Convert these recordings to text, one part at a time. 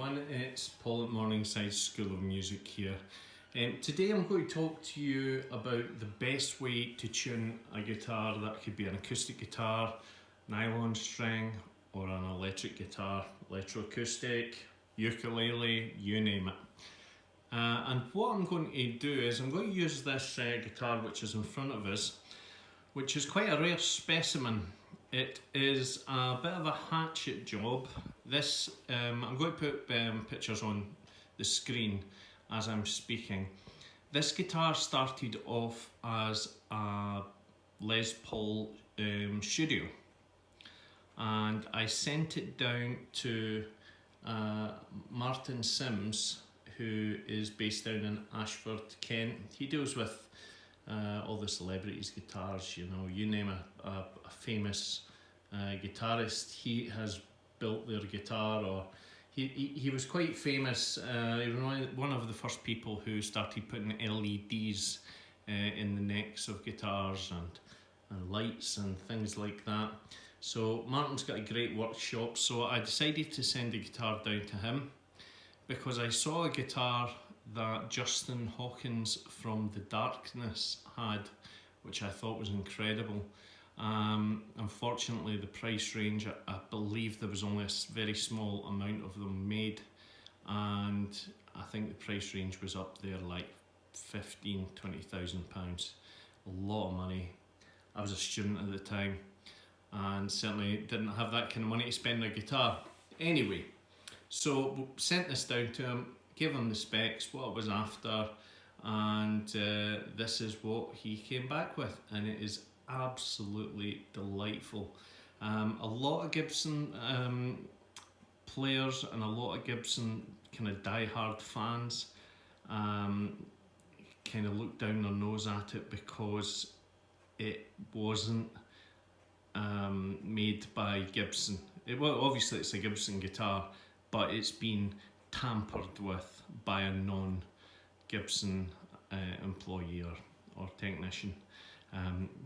everyone, it's Paul at Morningside School of Music here. Today I'm going to talk to you about the best way to tune a guitar. That could be an acoustic guitar, nylon string, or an electric guitar, electroacoustic, ukulele, you name it. And what I'm going to do is I'm going to use this guitar which is in front of us, which is quite a rare specimen. It is a bit of a hatchet job. This, I'm going to put pictures on the screen as I'm speaking. This guitar started off as a Les Paul studio, and I sent it down to Martin Sims, who is based down in Ashford, Kent. He deals with all the celebrities' guitars, you know, you name a famous guitarist, he has built their guitar, or he was quite famous. He was one of the first people who started putting LEDs in the necks of guitars and lights and things like that. So Martin's got a great workshop, so I decided to send the guitar down to him because I saw a guitar that Justin Hawkins from The Darkness had, which I thought was incredible. Unfortunately, the price range, I believe there was only a very small amount of them made, and I think the price range was up there like £15,000-20,000. A lot of money. I was a student at the time and certainly didn't have that kind of money to spend on a guitar. Anyway, so we sent this down to him, gave him the specs, what I was after, and this is what he came back with, and it is absolutely delightful. A lot of Gibson players and a lot of Gibson kind of die-hard fans kind of look down their nose at it because it wasn't made by Gibson. Well, obviously it's a Gibson guitar, but it's been tampered with by a non-Gibson employee or technician.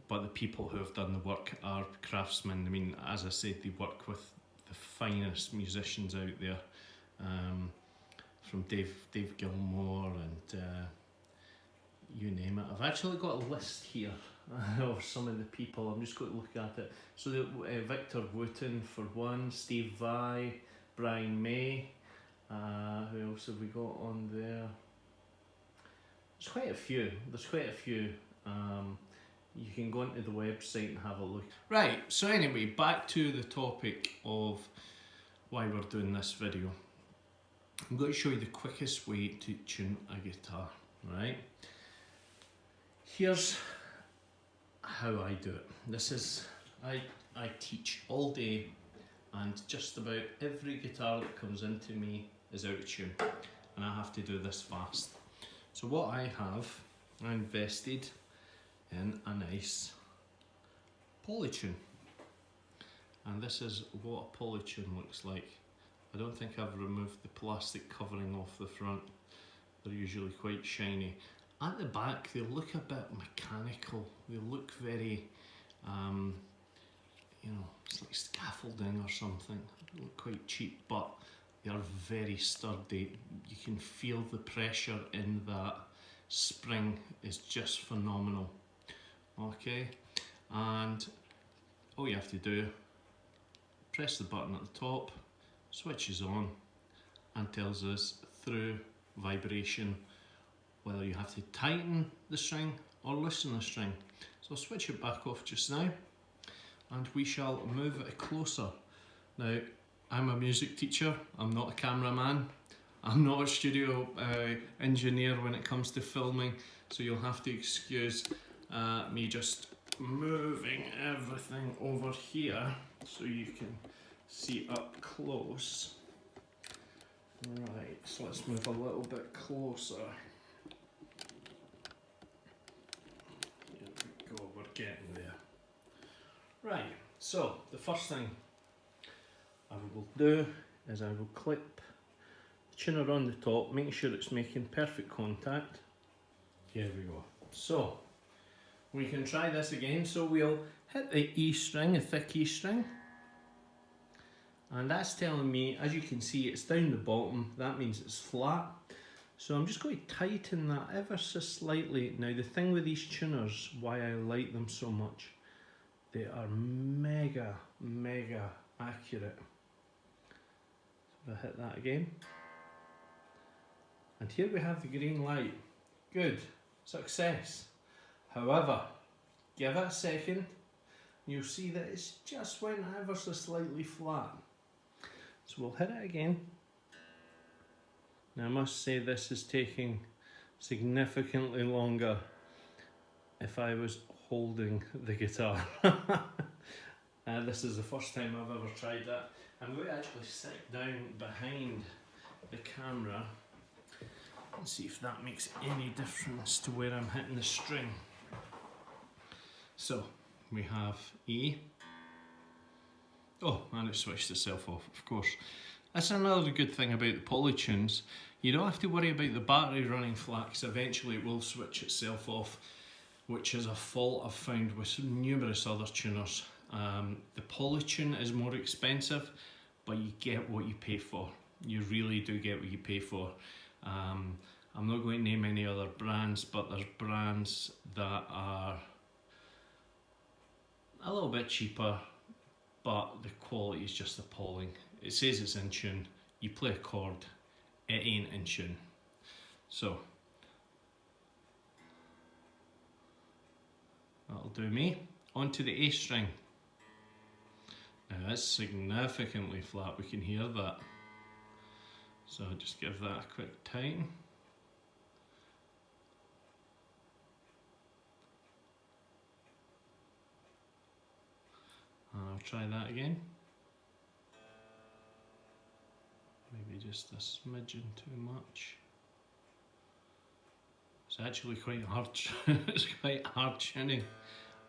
But the people who have done the work are craftsmen. I mean, as I said, they work with the finest musicians out there, from Dave Gilmour and you name it. I've actually got a list here of some of the people. I'm just going to look at it. So Victor Wooten for one, Steve Vai, Brian May. Who else have we got on there? There's quite a few. You can go into the website and have a look. Right, so anyway, back to the topic of why we're doing this video. I'm going to show you the quickest way to tune a guitar, right? Here's how I do it. This is, I teach all day, and just about every guitar that comes into me is out of tune, and I have to do this fast. So what I invested in a nice Polytune, and this is what a Polytune looks like. I don't think I've removed the plastic covering off the front. They're usually quite shiny. At the back they look a bit mechanical, they look very you know, it's like scaffolding or something. They look quite cheap, but they are very sturdy. You can feel the pressure in that spring is just phenomenal. Okay, and all you have to do, press the button at the top, switches on, and tells us through vibration whether you have to tighten the string or loosen the string. So I'll switch it back off just now, and we shall move it closer. Now, I'm a music teacher, I'm not a cameraman, I'm not a studio engineer when it comes to filming, so you'll have to excuse me just moving everything over here so you can see up close. Right, so let's move a little bit closer. Here we go, we're getting there. Right, so the first thing I will do is I will clip the tuner on the top, making sure it's making perfect contact. Here we go. So we can try this again. So we'll hit the E string, a thick E string, and that's telling me, as you can see, it's down the bottom. That means it's flat. So I'm just going to tighten that ever so slightly. Now the thing with these tuners, why I like them so much, they are mega accurate. So if I hit that again, and here we have the green light. Good, success. However, give it a second, you'll see that it's just went ever so slightly flat. So we'll hit it again. Now I must say this is taking significantly longer if I was holding the guitar. This is the first time I've ever tried that. I'm going to actually sit down behind the camera and see if that makes any difference to where I'm hitting the string. So we have E. Oh, and it switched itself off, of course. That's another good thing about the Polytunes. You don't have to worry about the battery running flat, because eventually it will switch itself off, which is a fault I've found with numerous other tuners. The Polytune is more expensive, but you get what you pay for. You really do get what you pay for. I'm not going to name any other brands, but there's brands that are a little bit cheaper, but the quality is just appalling. It says it's in tune, you play a chord, it ain't in tune. So that'll do me. Onto the A string. Now that's significantly flat, we can hear that. So just give that a quick tighten. And I'll try that again. Maybe just a smidgen too much. It's actually quite hard. It's quite hard tuning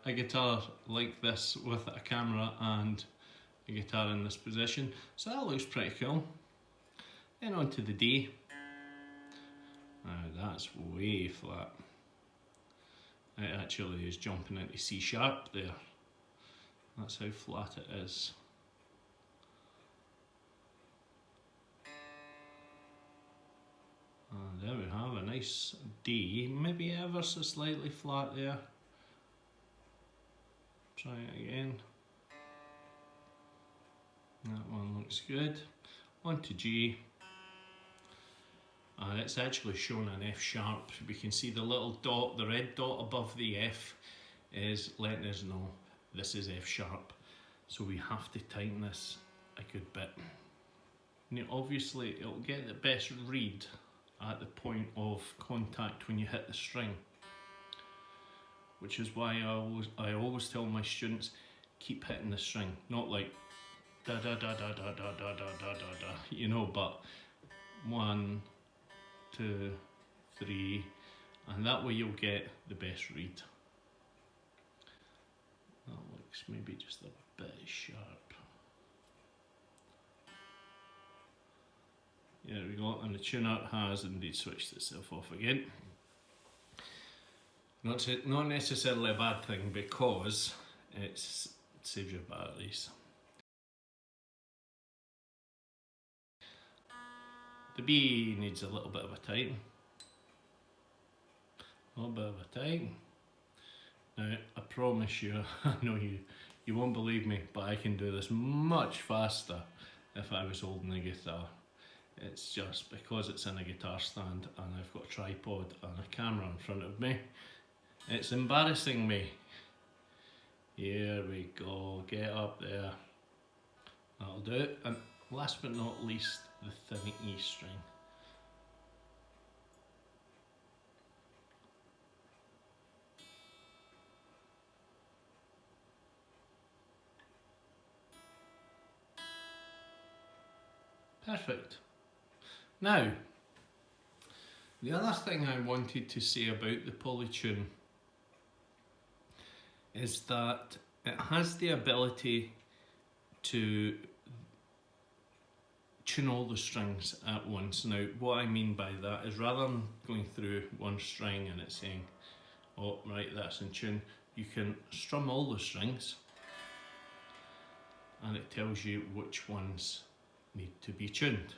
a guitar like this with a camera and a guitar in this position. So that looks pretty cool. Then on to the D. Now that's way flat. It actually is jumping into C sharp there. That's how flat it is. And there we have a nice D, maybe ever so slightly flat there. Try it again. That one looks good. On to G. And it's actually shown an F sharp. We can see the little dot, the red dot above the F is letting us know this is F sharp. So we have to tighten this a good bit. Now obviously it'll get the best read at the point of contact when you hit the string, which is why I always tell my students, keep hitting the string, not like da da da da da da da da da da, you know, but 1, 2, 3, and that way you'll get the best read. That looks maybe just a bit sharp. There we go, and the tuner has indeed switched itself off again. Not necessarily a bad thing, because it saves your batteries. The B needs a little bit of a tighten. A little bit of a tighten. Now, I promise you, I know you won't believe me, but I can do this much faster if I was holding a guitar. It's just because it's in a guitar stand and I've got a tripod and a camera in front of me. It's embarrassing me. Here we go, get up there. That'll do it. And last but not least, the thin E string. Perfect. Now, the other thing I wanted to say about the Polytune is that it has the ability to tune all the strings at once. Now, what I mean by that is, rather than going through one string and it's saying, oh, right, that's in tune, you can strum all the strings and it tells you which ones need to be tuned.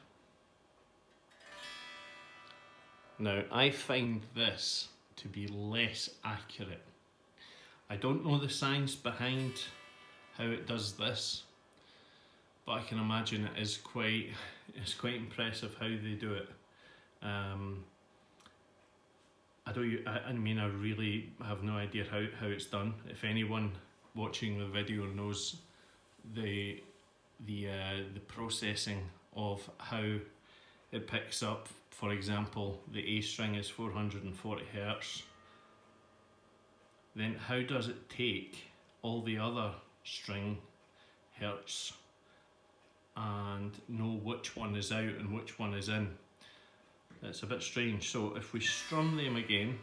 Now, I find this to be less accurate. I don't know the science behind how it does this, but I can imagine it's quite impressive how they do it. I really have no idea how it's done. If anyone watching the video knows the processing of how it picks up, for example, the A string is 440 Hz, then how does it take all the other string hertz and know which one is out and which one is in? It's a bit strange. So if we strum them again,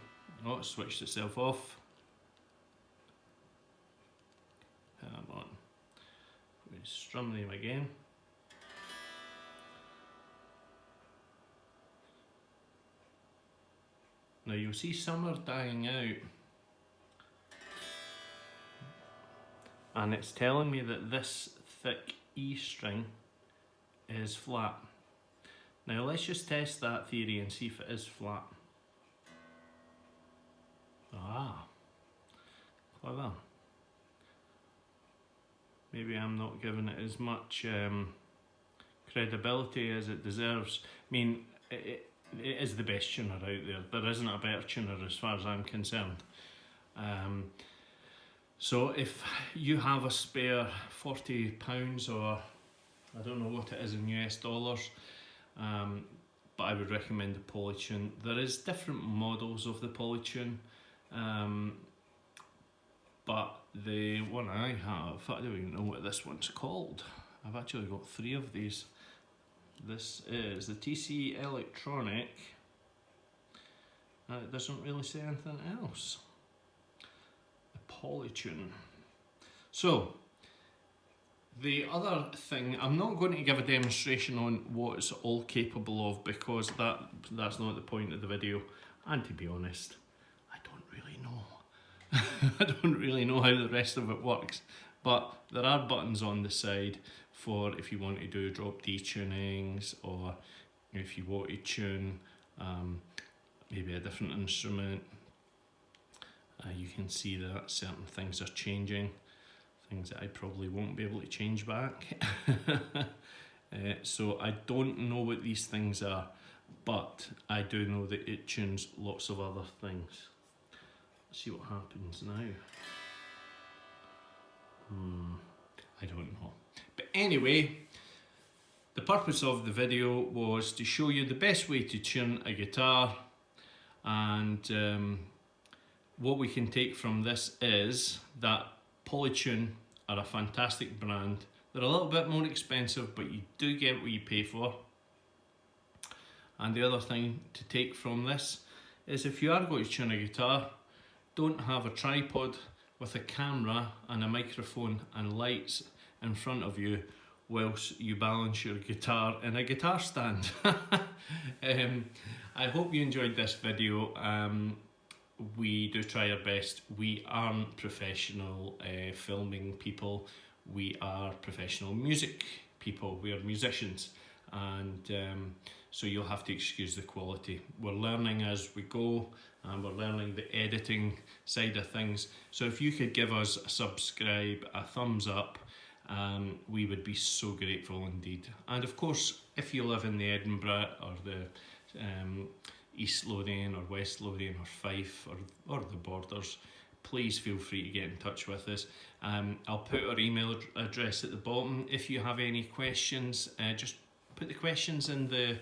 oh, it switched itself off. Come on. We strum them again. Now you'll see some are dying out, and it's telling me that this thick E string is flat. Now let's just test that theory and see if it is flat. Ah, clever. Maybe I'm not giving it as much credibility as it deserves. I mean, it is the best tuner out there. There isn't a better tuner as far as I'm concerned. So if you have a spare £40, or I don't know what it is in US dollars, but I would recommend the Polytune. There is different models of the Polytune, but the one I have, I don't even know what this one's called. I've actually got 3 of these. This is the TC Electronic, and it doesn't really say anything else. The Polytune. So, the other thing, I'm not going to give a demonstration on what it's all capable of, because that's not the point of the video, and to be honest, I don't really know. I don't really know how the rest of it works, but there are buttons on the side for if you want to do drop D tunings, or if you want to tune maybe a different instrument. You can see that certain things are changing, things that I probably won't be able to change back. So I don't know what these things are, but I do know that it tunes lots of other things. Let's see what happens now. I don't know. But anyway, the purpose of the video was to show you the best way to tune a guitar, and what we can take from this is that Polytune are a fantastic brand. They're a little bit more expensive, but you do get what you pay for. And the other thing to take from this is, if you are going to tune a guitar, don't have a tripod with a camera and a microphone and lights in front of you whilst you balance your guitar in a guitar stand. I hope you enjoyed this video. We do try our best. We aren't professional filming people. We are professional music people. We are musicians, and so you'll have to excuse the quality. We're learning as we go, and we're learning the editing side of things. So if you could give us a subscribe, a thumbs up, we would be so grateful indeed. And of course, if you live in the Edinburgh or the East Lothian or West Lothian or Fife or the borders, please feel free to get in touch with us. I'll put our email address at the bottom. If you have any questions, just put the questions in the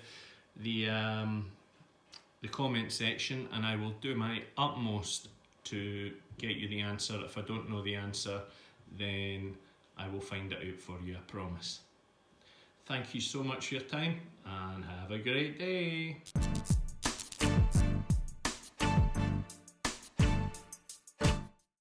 comment section, and I will do my utmost to get you the answer. If I don't know the answer, then I will find it out for you, I promise. Thank you so much for your time, and have a great day.